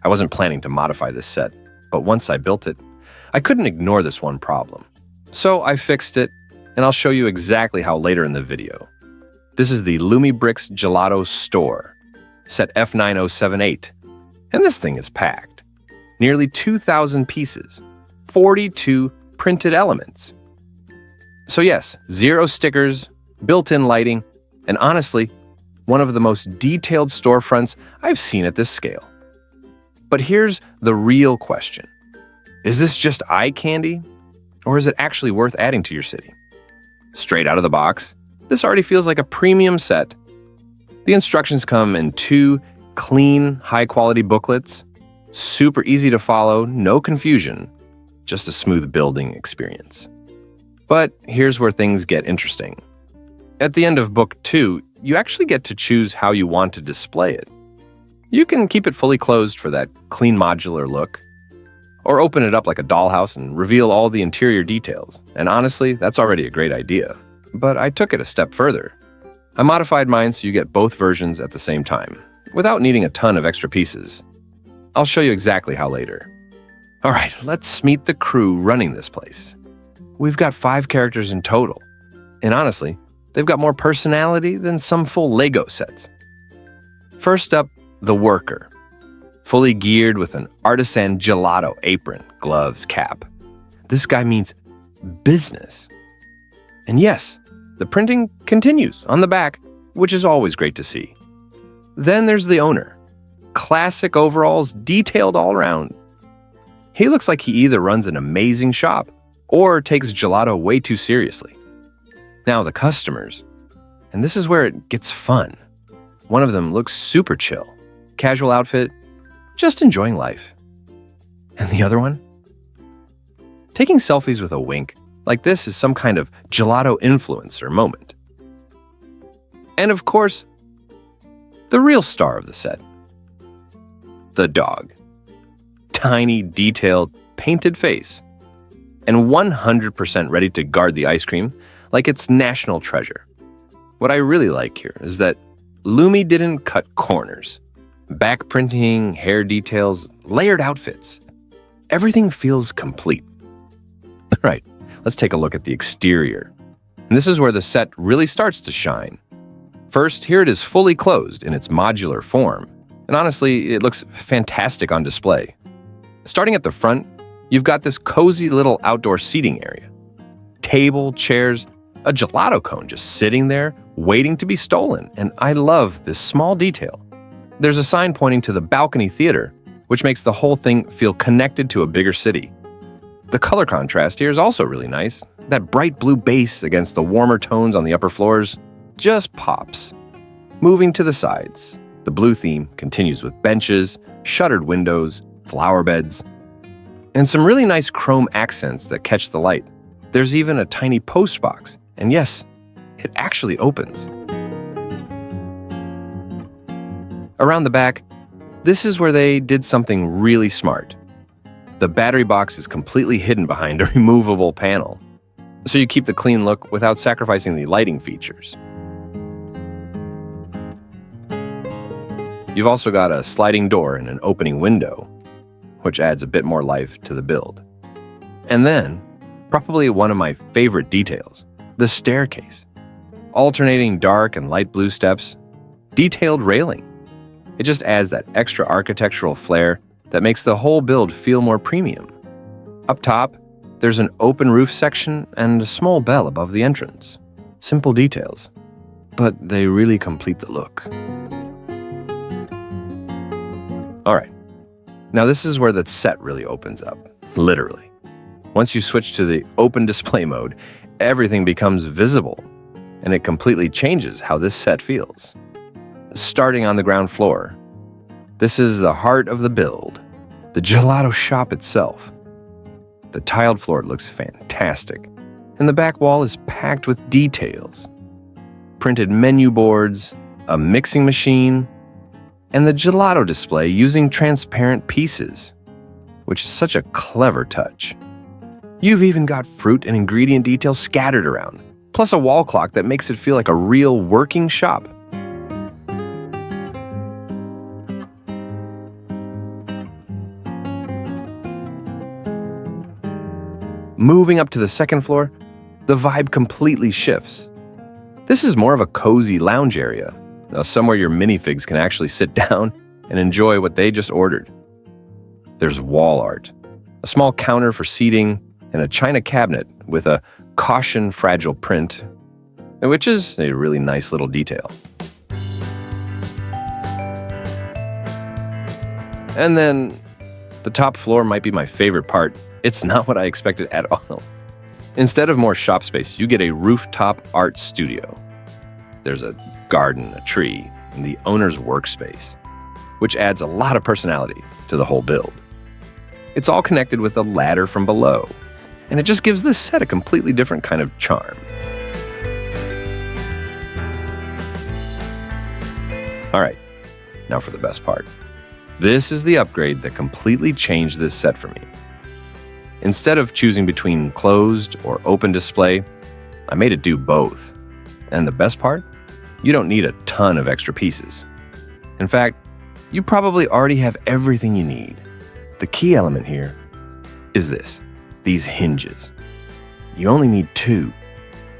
I wasn't planning to modify this set, but once I built it, I couldn't ignore this one problem. So I fixed it, and I'll show you exactly how later in the video. This is the LumiBricks Gelato Store, set F9078, and this thing is packed. Nearly 2,000 pieces, 42 printed elements. So yes, 0 stickers, built-in lighting, and honestly, one of the most detailed storefronts I've seen at this scale. But here's the real question. Is this just eye candy, or is it actually worth adding to your city? Straight out of the box, this already feels like a premium set. The instructions come in 2 clean, high-quality booklets, super easy to follow, no confusion, just a smooth building experience. But here's where things get interesting. At the end of Book 2, you actually get to choose how you want to display it. You can keep it fully closed for that clean modular look, or open it up like a dollhouse and reveal all the interior details. And honestly, that's already a great idea. But I took it a step further. I modified mine so you get both versions at the same time, without needing a ton of extra pieces. I'll show you exactly how later. All right, let's meet the crew running this place. We've got 5 characters in total, and honestly, they've got more personality than some full Lego sets. First up, the worker, fully geared with an artisan gelato apron, gloves, cap. This guy means business. And yes, the printing continues on the back, which is always great to see. Then there's the owner. Classic overalls, detailed all around. He looks like he either runs an amazing shop or takes gelato way too seriously. Now the customers, and this is where it gets fun. One of them looks super chill, casual outfit, just enjoying life. And the other one? Taking selfies with a wink, like this is some kind of gelato influencer moment. And of course, the real star of the set. The dog. Tiny, detailed, painted face. And 100% ready to guard the ice cream like it's national treasure. What I really like here is that Lumi didn't cut corners. Back printing, hair details, layered outfits. Everything feels complete. Right, let's take a look at the exterior. And this is where the set really starts to shine. First, here it is fully closed in its modular form. And honestly, it looks fantastic on display. Starting at the front, you've got this cozy little outdoor seating area. Table, chairs, a gelato cone just sitting there, waiting to be stolen. And I love this small detail. There's a sign pointing to the balcony theater, which makes the whole thing feel connected to a bigger city. The color contrast here is also really nice. That bright blue base against the warmer tones on the upper floors just pops. Moving to the sides, the blue theme continues with benches, shuttered windows, flower beds, and some really nice chrome accents that catch the light. There's even a tiny post box, and yes, it actually opens. Around the back, this is where they did something really smart. The battery box is completely hidden behind a removable panel, so you keep the clean look without sacrificing the lighting features. You've also got a sliding door and an opening window, which adds a bit more life to the build. And then, probably one of my favorite details, the staircase. Alternating dark and light blue steps, detailed railing. It just adds that extra architectural flair that makes the whole build feel more premium. Up top, there's an open roof section and a small bell above the entrance. Simple details, but they really complete the look. All right, now this is where the set really opens up, literally. Once you switch to the open display mode, everything becomes visible, and it completely changes how this set feels. Starting on the ground floor, this is the heart of the build, the gelato shop itself. The tiled floor looks fantastic, and the back wall is packed with details. Printed menu boards, a mixing machine, and the gelato display using transparent pieces, which is such a clever touch. You've even got fruit and ingredient details scattered around, plus a wall clock that makes it feel like a real working shop. Moving up to the second floor, the vibe completely shifts. This is more of a cozy lounge area, somewhere your minifigs can actually sit down and enjoy what they just ordered. There's wall art, a small counter for seating, and a china cabinet with a "Caution Fragile" print, which is a really nice little detail. And then the top floor might be my favorite part. It's not what I expected at all. Instead of more shop space, you get a rooftop art studio. There's a garden, a tree, and the owner's workspace, which adds a lot of personality to the whole build. It's all connected with a ladder from below, and it just gives this set a completely different kind of charm. All right, now for the best part. This is the upgrade that completely changed this set for me. Instead of choosing between closed or open display, I made it do both. And the best part? You don't need a ton of extra pieces. In fact, you probably already have everything you need. The key element here is these hinges. You only need 2,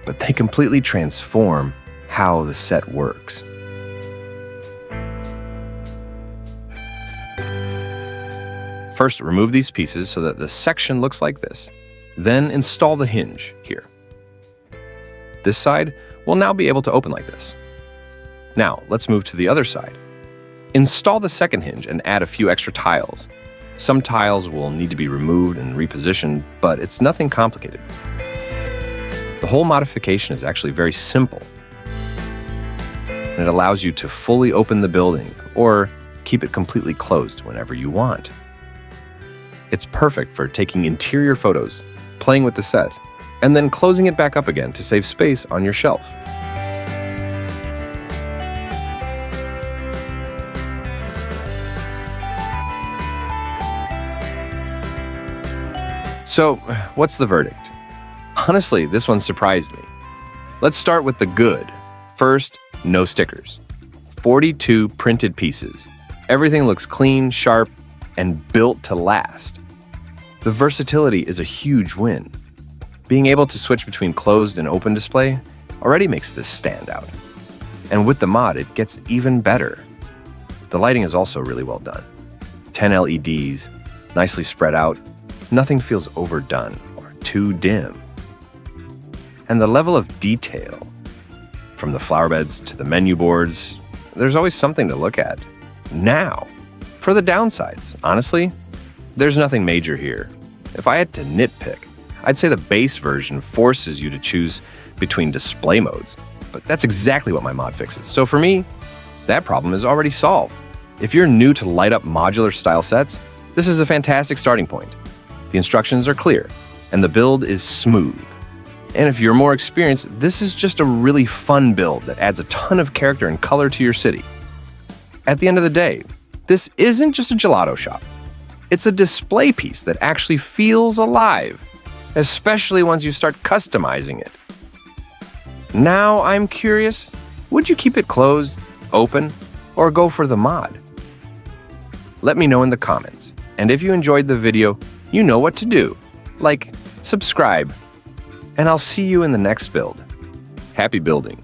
but they completely transform how the set works. First, remove these pieces so that the section looks like this. Then install the hinge here. This side will now be able to open like this. Now, let's move to the other side. Install the second hinge and add a few extra tiles. Some tiles will need to be removed and repositioned, but it's nothing complicated. The whole modification is actually very simple. And it allows you to fully open the building or keep it completely closed whenever you want. It's perfect for taking interior photos, playing with the set, and then closing it back up again to save space on your shelf. So, what's the verdict? Honestly, this one surprised me. Let's start with the good. First, no stickers. 42 printed pieces. Everything looks clean, sharp, and built to last. The versatility is a huge win. Being able to switch between closed and open display already makes this stand out. And with the mod, it gets even better. The lighting is also really well done. 10 LEDs, nicely spread out. Nothing feels overdone or too dim. And the level of detail, from the flower beds to the menu boards, there's always something to look at. Now, for the downsides, honestly, there's nothing major here. If I had to nitpick, I'd say the base version forces you to choose between display modes, but that's exactly what my mod fixes. So for me, that problem is already solved. If you're new to light up modular style sets, this is a fantastic starting point. The instructions are clear, and the build is smooth. And if you're more experienced, this is just a really fun build that adds a ton of character and color to your city. At the end of the day, this isn't just a gelato shop. It's a display piece that actually feels alive, especially once you start customizing it. Now I'm curious, would you keep it closed, open, or go for the mod? Let me know in the comments. And if you enjoyed the video, you know what to do. Like, subscribe, and I'll see you in the next build. Happy building.